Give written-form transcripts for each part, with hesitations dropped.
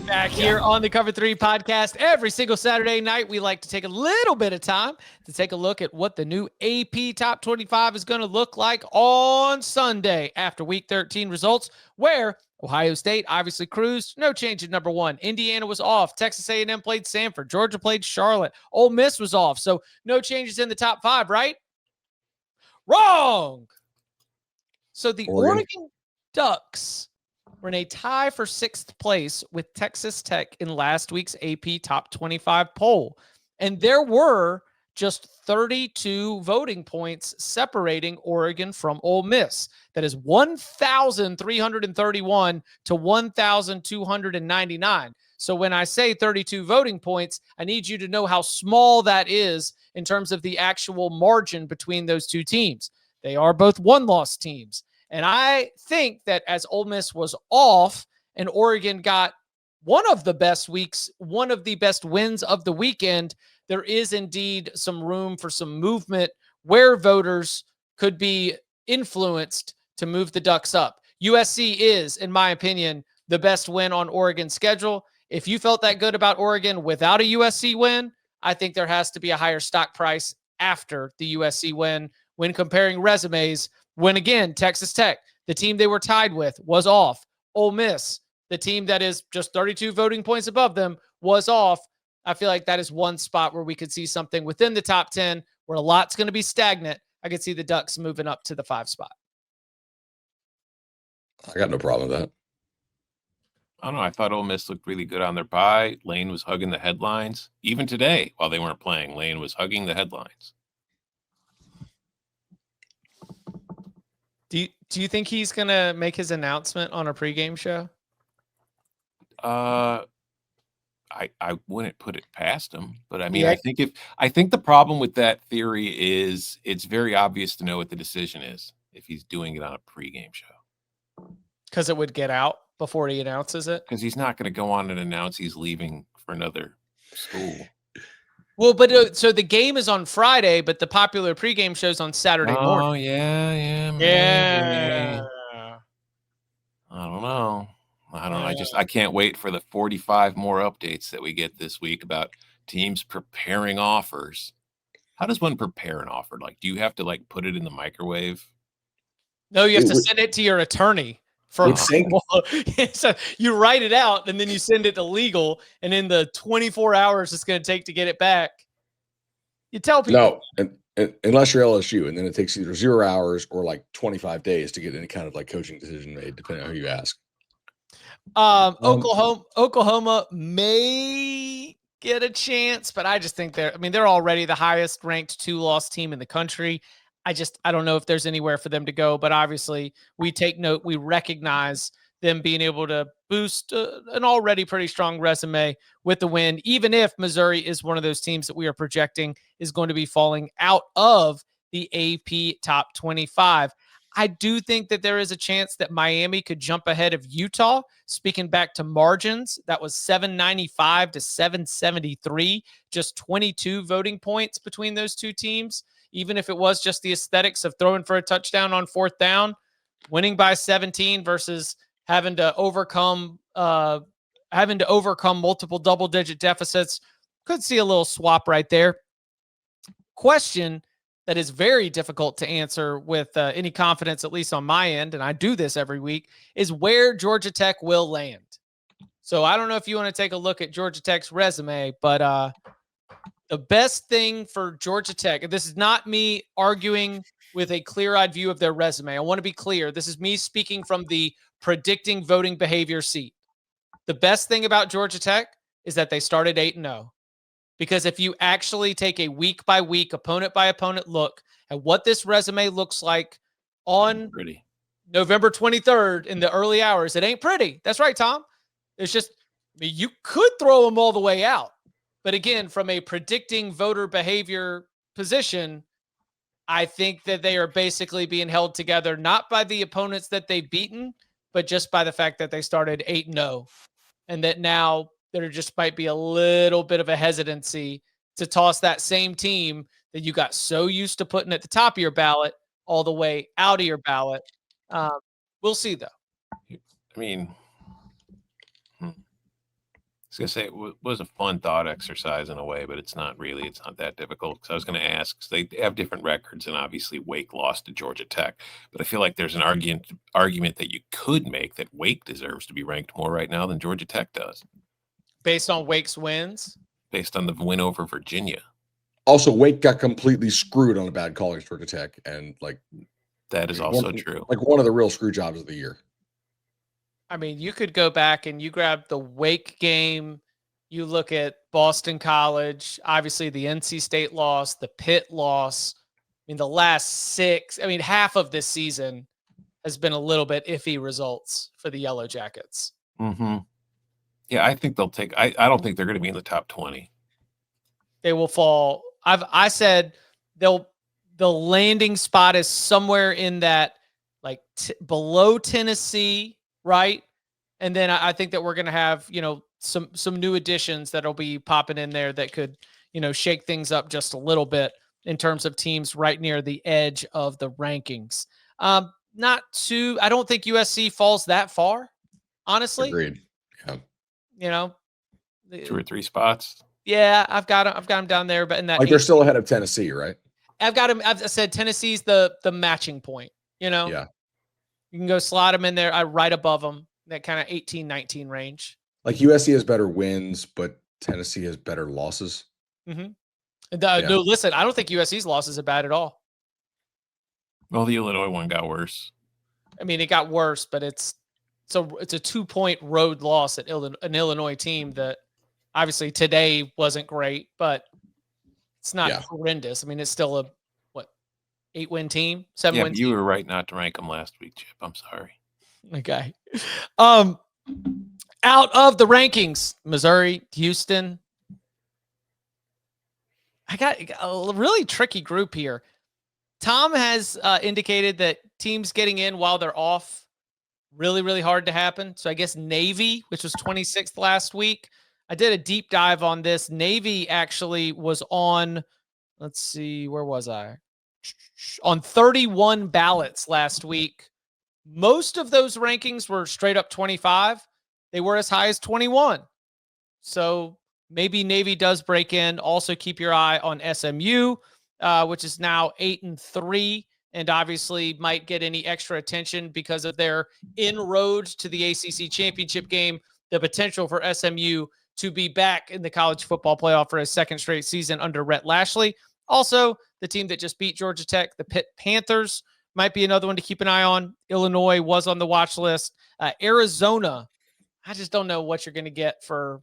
Back here on the Cover 3 podcast, every single Saturday night, we like to take a little bit of time to take a look at what the new AP Top 25 is going to look like on Sunday after Week 13 results, where Ohio State obviously cruised. No change at number 1. Indiana was off. Texas A&M played Samford. Georgia played Charlotte. Ole Miss was off. So no changes in the top 5, right? Wrong. So the Oregon Ducks were in a tie for 6th place with Texas Tech in last week's AP Top 25 poll. And there were just 32 voting points separating Oregon from Ole Miss. That is 1,331 to 1,299. So when I say 32 voting points, I need you to know how small that is in terms of the actual margin between those two teams. They are both one-loss teams. And I think that as Ole Miss was off and Oregon got one of the best weeks, one of the best wins of the weekend, there is indeed some room for some movement where voters could be influenced to move the Ducks up. USC is, in my opinion, the best win on Oregon's schedule. If you felt that good about Oregon without a USC win, I think there has to be a higher stock price after the USC win when comparing resumes. When, again, Texas Tech, the team they were tied with, was off. Ole Miss, the team that is just 32 voting points above them, was off. I feel like that is one spot where we could see something within the top 10 where a lot's going to be stagnant. I could see the Ducks moving up to the 5 spot. I got no problem with that. I don't know. I thought Ole Miss looked really good on their bye. Lane was hugging the headlines. Even today, while they weren't playing, Lane was hugging the headlines. Do you think he's going to make his announcement on a pregame show? I wouldn't put it past him, but I mean, yeah. I think the problem with that theory is it's very obvious to know what the decision is if he's doing it on a pregame show. Because it would get out before he announces it? Because he's not going to go on and announce he's leaving for another school. Well, but so the game is on Friday, but the popular pregame show's on Saturday morning. Oh, yeah. I don't know. I can't wait for the 45 more updates that we get this week about teams preparing offers. How does one prepare an offer? Like, do you have to put it in the microwave? No, you have to send it to your attorney. So you write it out and then you send it to legal, and in the 24 hours it's going to take to get it back. You tell people. No, unless you're LSU, and then it takes either 0 hours or 25 days to get any kind of coaching decision made, depending on who you ask. Oklahoma may get a chance, but I just think they're already the highest ranked 2-loss team in the country. I don't know if there's anywhere for them to go, but obviously we take note. We recognize them being able to boost an already pretty strong resume with the win, even if Missouri is one of those teams that we are projecting is going to be falling out of the AP Top 25. I do think that there is a chance that Miami could jump ahead of Utah. Speaking back to margins, that was 795 to 773, just 22 voting points between those two teams. Even if it was just the aesthetics of throwing for a touchdown on 4th down, winning by 17 versus having to overcome multiple double-digit deficits, could see a little swap right there. Question that is very difficult to answer with any confidence, at least on my end, and I do this every week, is where Georgia Tech will land. So I don't know if you want to take a look at Georgia Tech's resume, but the best thing for Georgia Tech, and this is not me arguing with a clear-eyed view of their resume. I want to be clear. This is me speaking from the predicting voting behavior seat. The best thing about Georgia Tech is that they started 8-0. Because if you actually take a week-by-week, opponent-by-opponent look at what this resume looks like on November 23rd in the early hours, it ain't pretty. That's right, Tom. It's just, you could throw them all the way out. But again, from a predicting voter behavior position, I think that they are basically being held together not by the opponents that they've beaten, but just by the fact that they started 8-0. And that now there just might be a little bit of a hesitancy to toss that same team that you got so used to putting at the top of your ballot all the way out of your ballot. We'll see, though. I mean, I was going to say it was a fun thought exercise in a way, but it's not that difficult. Because I was going to ask, because they have different records, and obviously Wake lost to Georgia Tech. But I feel like there's an argument that you could make that Wake deserves to be ranked more right now than Georgia Tech does. Based on Wake's wins? Based on the win over Virginia. Also, Wake got completely screwed on a bad call against Georgia Tech, and that is also true. One of the real screw jobs of the year. I mean, you could go back and you grab the Wake game. You look at Boston College, obviously the NC State loss, the Pitt loss. I mean, the last half of this season has been a little bit iffy results for the Yellow Jackets. Mm-hmm. Yeah, I think they'll take. I don't think they're going to be in the top 20. They will fall. I said the landing spot is somewhere in that below Tennessee, right? And then I think that we're going to have, some new additions that'll be popping in there that could, shake things up just a little bit in terms of teams right near the edge of the rankings. I don't think USC falls that far, honestly. Agreed. Yeah. 2 or 3 spots. Yeah, I've got them down there, but in that they're still ahead of Tennessee, right? I've got them. I've said Tennessee's the matching point. Yeah. You can go slot them in there. Right above them, that kind of 18-19 range. USC has better wins, but Tennessee has better losses. Mm-hmm. No, listen, I don't think USC's losses are bad at all. Well, the Illinois one got worse. I mean, it got worse, but it's a 2-point road loss at an Illinois team that obviously today wasn't great, but it's not horrendous. I mean, it's still a 8-win team, 7-win team. You were right not to rank them last week, Chip. I'm sorry. Okay. Out of the rankings, Missouri, Houston. I got a really tricky group here. Tom has indicated that teams getting in while they're off, really, really hard to happen. So I guess Navy, which was 26th last week. I did a deep dive on this. Navy actually was on, let's see, where was I? On 31 ballots last week. Most of those rankings were straight up 25. They were as high as 21. So maybe Navy does break in. Also keep your eye on SMU, which is now 8-3, and obviously might get any extra attention because of their inroads to the ACC championship game. The potential for SMU to be back in the college football playoff for a second straight season under Rhett Lashley. Also, the team that just beat Georgia Tech, the Pitt Panthers, might be another one to keep an eye on. Illinois was on the watch list. Arizona, I just don't know what you're going to get for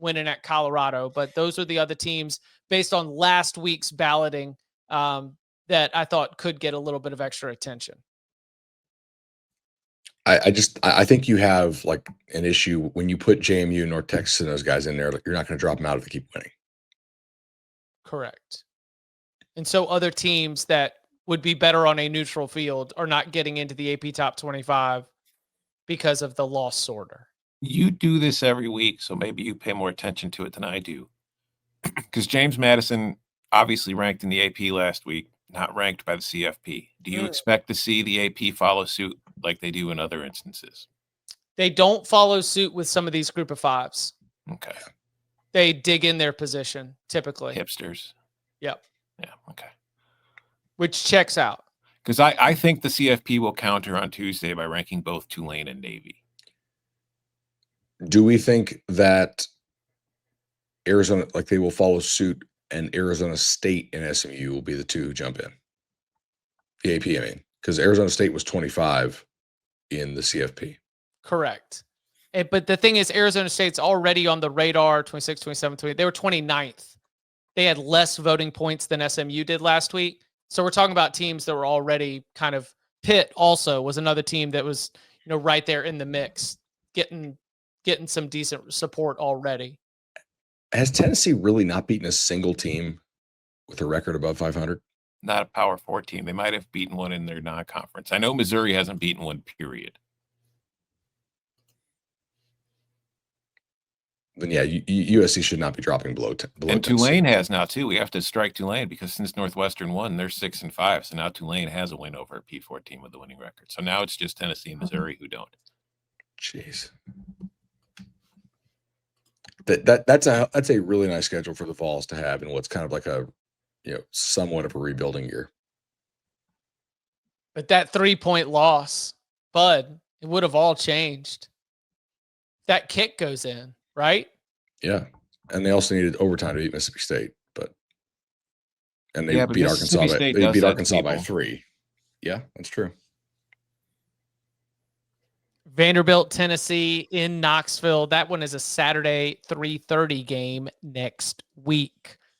winning at Colorado, but those are the other teams based on last week's balloting that I thought could get a little bit of extra attention. I think you have an issue when you put JMU, North Texas, and those guys in there. You're not going to drop them out if they keep winning. Correct. And so other teams that would be better on a neutral field are not getting into the AP top 25 because of the loss sorter. You do this every week, so maybe you pay more attention to it than I do. Because James Madison obviously ranked in the AP last week, not ranked by the CFP. Do you expect to see the AP follow suit like they do in other instances? They don't follow suit with some of these group of fives. Okay. They dig in their position, typically. Hipsters. Yep. Yeah, okay. Which checks out. Because I think the CFP will counter on Tuesday by ranking both Tulane and Navy. Do we think that Arizona, they will follow suit, and Arizona State and SMU will be the two who jump in? The AP, I mean, because Arizona State was 25 in the CFP. Correct. But the thing is, Arizona State's already on the radar, 26, 27, 28. They were 29th. They had less voting points than SMU did last week. So we're talking about teams that were already kind of Pitt also was another team that was, right there in the mix, getting some decent support already. Has Tennessee really not beaten a single team with a record above 500? Not a Power 4 team. They might have beaten one in their non-conference. I know Missouri hasn't beaten one, period. Then yeah, USC should not be dropping below. And Tulane has now too. We have to strike Tulane because since Northwestern won, they're 6-5. So now Tulane has a win over a P4 team with the winning record. So now it's just Tennessee and Missouri who don't. Jeez. that's a really nice schedule for the Vols to have in what's kind of like a somewhat of a rebuilding year. But that 3-point loss, Bud, it would have all changed. That kick goes in, right? Yeah, and they also needed overtime to beat Mississippi State, and they but beat Mississippi Arkansas. State They does beat that to Arkansas by people. 3. Yeah, that's true. Vanderbilt, Tennessee in Knoxville. That one is a Saturday 3:30 game next week.